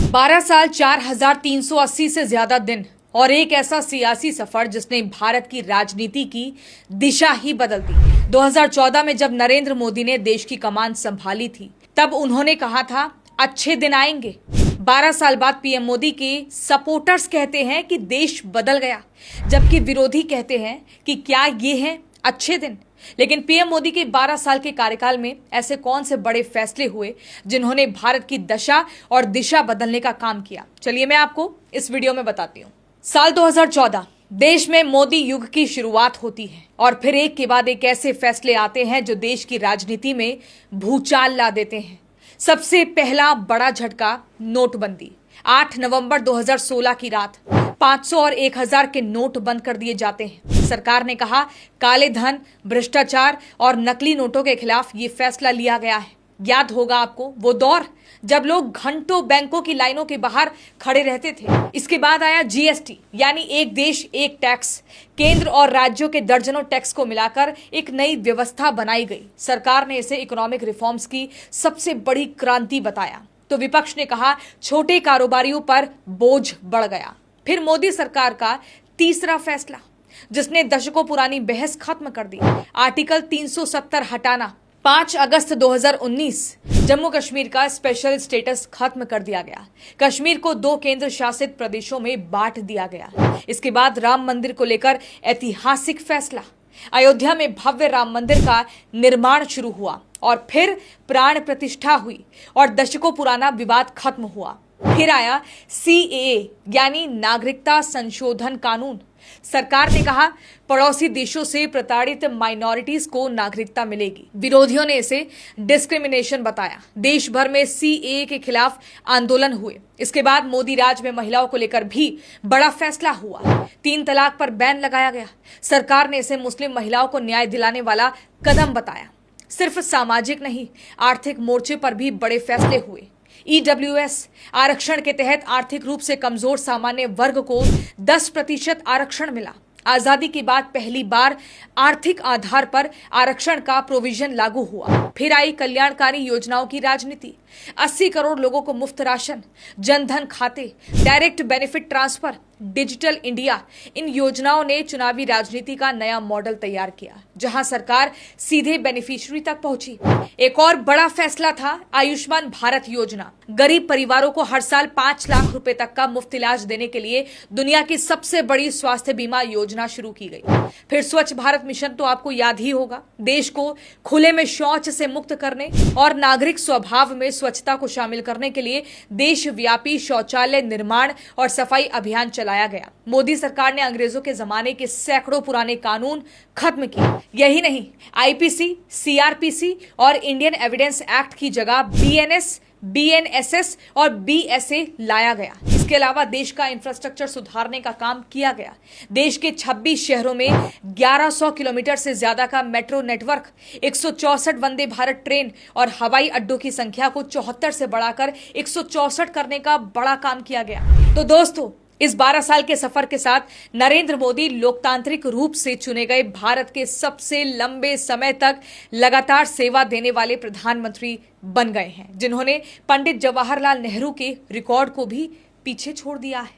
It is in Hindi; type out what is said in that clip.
12 साल 4,380 से ज्यादा दिन और एक ऐसा सियासी सफर जिसने भारत की राजनीति की दिशा ही बदल दी। 2014 में जब नरेंद्र मोदी ने देश की कमान संभाली थी, तब उन्होंने कहा था अच्छे दिन आएंगे। 12 साल बाद पीएम मोदी के सपोर्टर्स कहते हैं कि देश बदल गया, जबकि विरोधी कहते हैं कि क्या ये हैं अच्छे दिन। लेकिन पीएम मोदी के 12 साल के कार्यकाल में ऐसे कौन से बड़े फैसले हुए जिन्होंने भारत की दशा और दिशा बदलने का काम किया? चलिए मैं आपको इस वीडियो में बताती हूँ। साल 2014 देश में मोदी युग की शुरुआत होती है और फिर एक के बाद एक ऐसे फैसले आते हैं जो देश की राजनीति में भूचाल ला देते हैं। सबसे पहला बड़ा झटका नोटबंदी। 8 नवंबर 2016 की रात 500 और 1000 के नोट बंद कर दिए जाते हैं। सरकार ने कहा काले धन, भ्रष्टाचार और नकली नोटों के खिलाफ ये फैसला लिया गया है। याद होगा आपको वो दौर जब लोग घंटों बैंकों की लाइनों के बाहर खड़े रहते थे। इसके बाद आया जीएसटी यानी एक देश एक टैक्स। केंद्र और राज्यों के दर्जनों टैक्स को मिलाकर एक नई व्यवस्था बनाई गई। सरकार ने इसे इकोनॉमिक रिफॉर्म्स की सबसे बड़ी क्रांति बताया। तो विपक्ष ने कहा छोटे कारोबारियों पर बोझ बढ़ गया। फिर मोदी सरकार का तीसरा फैसला जिसने दशकों पुरानी बहस खत्म कर दी, आर्टिकल 370 हटाना। 5 अगस्त 2019 जम्मू कश्मीर का स्पेशल स्टेटस खत्म कर दिया गया। कश्मीर को 2 केंद्र शासित प्रदेशों में बांट दिया गया। इसके बाद राम मंदिर को लेकर ऐतिहासिक फैसला। अयोध्या में भव्य राम मंदिर का निर्माण शुरू हुआ और फिर प्राण प्रतिष्ठा हुई और दशकों पुराना विवाद खत्म हुआ। फिर आया सीएए यानी नागरिकता संशोधन कानून। सरकार ने कहा पड़ोसी देशों से प्रताड़ित माइनॉरिटीज को नागरिकता मिलेगी। विरोधियों ने इसे डिस्क्रिमिनेशन बताया। देश भर में सीएए के खिलाफ आंदोलन हुए। इसके बाद मोदी राज में महिलाओं को लेकर भी बड़ा फैसला हुआ। 3 तलाक पर बैन लगाया गया। सरकार ने इसे मुस्लिम महिलाओं को न्याय दिलाने वाला कदम बताया। सिर्फ सामाजिक नहीं, आर्थिक मोर्चे पर भी बड़े फैसले हुए। ईडब्ल्यूएस आरक्षण के तहत आर्थिक रूप से कमजोर सामान्य वर्ग को 10% आरक्षण मिला। आजादी के बाद पहली बार आर्थिक आधार पर आरक्षण का प्रोविजन लागू हुआ। फिर आई कल्याणकारी योजनाओं की राजनीति। 80 करोड़ लोगों को मुफ्त राशन, जनधन खाते, direct benefit transfer, digital India. इन योजनाओं ने चुनावी राजनीति का नया मॉडल तैयार किया, जहां सरकार सीधे बेनिफिशियरी तक पहुंची। एक और बड़ा फैसला था आयुष्मान भारत योजना। गरीब परिवारों को हर साल 5 लाख रुपए तक का मुफ्त इलाज देने के लिए दुनिया की सबसे बड़ी स्वास्थ्य बीमा योजना शुरू की गई। फिर स्वच्छ भारत मिशन तो आपको याद ही होगा। देश को खुले में शौच से मुक्त करने और नागरिक स्वभाव में स्वच्छता को शामिल करने के लिए देशव्यापी शौचालय निर्माण और सफाई अभियान चलाया गया। मोदी सरकार ने अंग्रेजों के जमाने के सैकड़ों पुराने कानून खत्म किए। यही नहीं, आईपीसी, सीआरपीसी और इंडियन एविडेंस एक्ट की जगह बीएनएस, बीएनएसएस और बीएसए लाया गया। इसके अलावा देश का इंफ्रास्ट्रक्चर सुधारने का काम किया गया। देश के 26 शहरों में 1100 किलोमीटर से ज्यादा का metro network, 164 Vande Bharat train और हवाई अड्डों की संख्या को 74 से बढ़ाकर 164 करने का बड़ा काम किया गया। तो दोस्तों, इस 12 साल के सफर के साथ नरेंद्र मोदी लोकतांत्रिक रूप से चुने गए भारत के सबसे लंबे समय तक लगातार सेवा देने वाले प्रधानमंत्री बन गए हैं, जिन्होंने पंडित जवाहरलाल नेहरू के रिकॉर्ड को भी पीछे छोड़ दिया है।